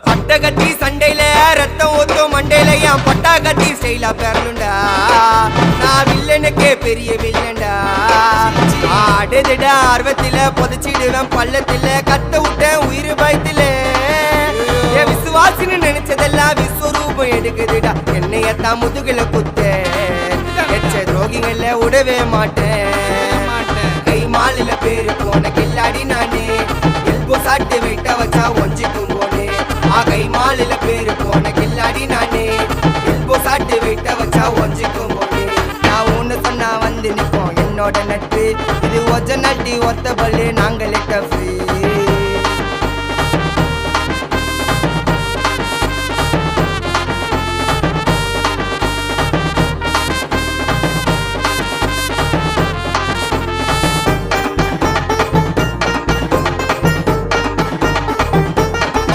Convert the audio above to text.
பட்ட கட்டி சண்டையில ரத்தம் ஊத்தும் மண்டையில என் பட்டா கட்டி ஸ்டைலா பேரலுண்டா. நான் வில்லனுக்கே பெரிய வில்லன்டா. ஆடுதிட ஆர்வத்தில புதைச்சிடுவேன் பள்ளத்தில கத்த விட்டேன் உயிர் பயத்தில. என் விசுவாசின்னு நினைச்சதெல்லாம் விஸ்வரூபம் எடுக்குதுடா. என்னையத்தான் முதுகுல குத்த எச்ச துரோகிகள விடவே மாட்டேன். கை மாலில பேரு போன கில்லாடி நானே. எல்போ சாட்டு வெயிட்ட வச்சா ஒஞ்சிக்கும் போனே. கை மாலில பேரு போன கில்லாடி நானே. எல்போ சாட்டு வெயிட்ட வச்சா ஒஞ்சிக்கும் போனே. நான் ஒண்ணு சொன்னா வந்து நிப்போம் என்னோட நட்பு. இது ஒஜ நட்டி ஒத்த பல்லு நாங்களே டஃபு.